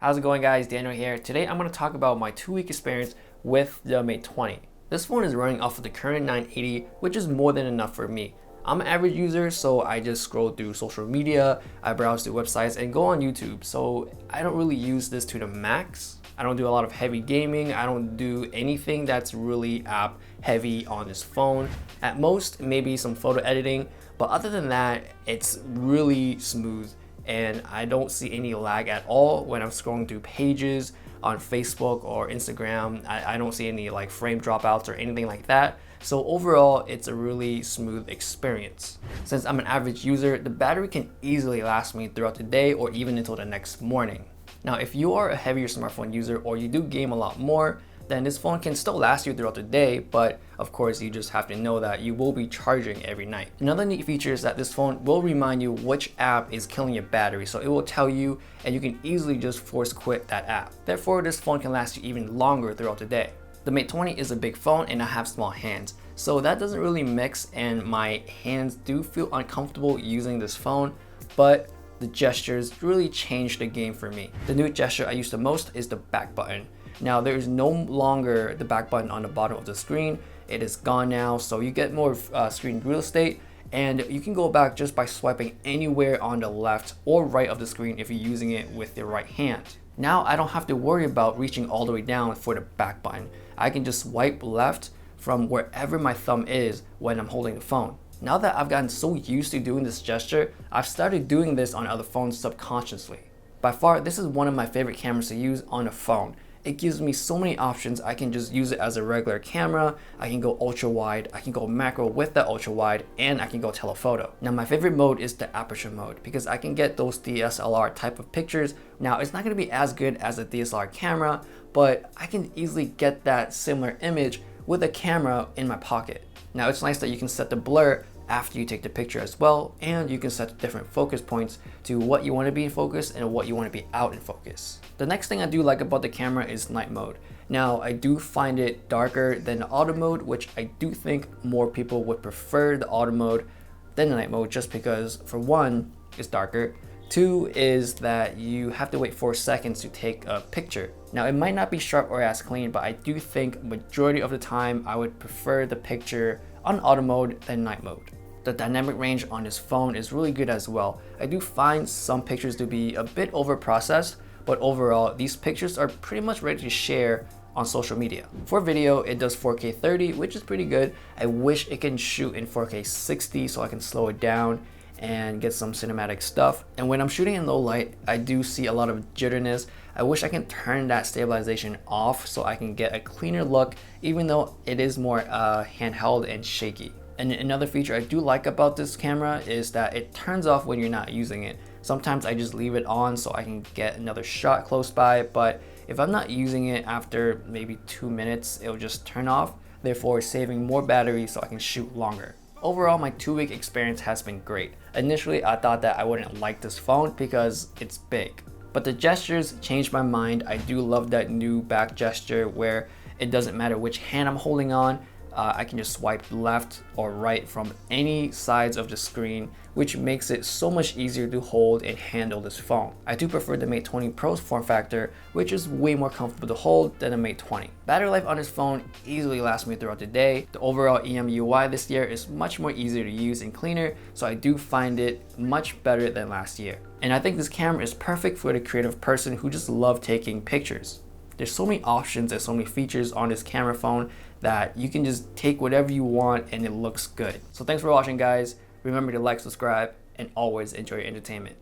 How's it going, guys? Daniel here. Today I'm going to talk about my 2-week experience with the Mate 20. This phone is running off of the current 980, which is more than enough for me. I'm an average user, so I just scroll through social media, I browse through websites, and go on YouTube. So I don't really use this to the max. I don't do a lot of heavy gaming. I don't do anything that's really app heavy on this phone. At most, maybe some photo editing, but other than that, it's really smooth. And I don't see any lag at all when I'm scrolling through pages on Facebook or Instagram. I don't see any like frame dropouts or anything like that. So overall, it's a really smooth experience. Since I'm an average user, the battery can easily last me throughout the day or even until the next morning. Now, if you are a heavier smartphone user or you do game a lot more, then this phone can still last you throughout the day, but of course you just have to know that you will be charging every night. Another neat feature is that this phone will remind you which app is killing your battery, so it will tell you and you can easily just force quit that app. Therefore, this phone can last you even longer throughout the day. The Mate 20 is a big phone and I have small hands, so that doesn't really mix and my hands do feel uncomfortable using this phone, but the gestures really changed the game for me. The new gesture I use the most is the back button. Now, there is no longer the back button on the bottom of the screen. It is gone now, so you get more screen real estate, and you can go back just by swiping anywhere on the left or right of the screen if you're using it with your right hand. Now, I don't have to worry about reaching all the way down for the back button. I can just swipe left from wherever my thumb is when I'm holding the phone. Now that I've gotten so used to doing this gesture, I've started doing this on other phones subconsciously. By far, this is one of my favorite cameras to use on a phone. It gives me so many options. I can just use it as a regular camera, I can go ultra wide, I can go macro with that ultra wide, and I can go telephoto. Now, my favorite mode is the aperture mode because I can get those DSLR type of pictures. Now, it's not going to be as good as a DSLR camera, but I can easily get that similar image with a camera in my pocket. Now, it's nice that you can set the blur after you take the picture as well, and you can set different focus points to what you want to be in focus and what you want to be out in focus. The next thing I do like about the camera is night mode. Now, I do find it darker than the auto mode, which I do think more people would prefer the auto mode than the night mode, just because for one, it's darker. Two is that you have to wait 4 seconds to take a picture. Now, it might not be sharp or as clean, but I do think majority of the time I would prefer the picture on auto mode than night mode. The dynamic range on this phone is really good as well. I do find some pictures to be a bit over processed, but overall these pictures are pretty much ready to share on social media. For video, it does 4K 30, which is pretty good. I wish it can shoot in 4K 60 so I can slow it down and get some cinematic stuff. And when I'm shooting in low light, I do see a lot of jitteriness. I wish I can turn that stabilization off so I can get a cleaner look, even though it is more handheld and shaky. And another feature I do like about this camera is that it turns off when you're not using it. Sometimes I just leave it on so I can get another shot close by, but if I'm not using it after maybe 2 minutes, it'll just turn off, therefore saving more battery so I can shoot longer. Overall, my 2-week experience has been great. Initially, I thought that I wouldn't like this phone because it's big, but the gestures changed my mind. I do love that new back gesture where it doesn't matter which hand I'm holding on. I can just swipe left or right from any sides of the screen, which makes it so much easier to hold and handle this phone. I do prefer the Mate 20 Pro's form factor, which is way more comfortable to hold than the Mate 20. Battery life on this phone easily lasts me throughout the day. The overall EMUI this year is much more easier to use and cleaner, so I do find it much better than last year. And I think this camera is perfect for the creative person who just love taking pictures. There's so many options and so many features on this camera phone that you can just take whatever you want and it looks good. So thanks for watching, guys. Remember to like, subscribe, and always enjoy your entertainment.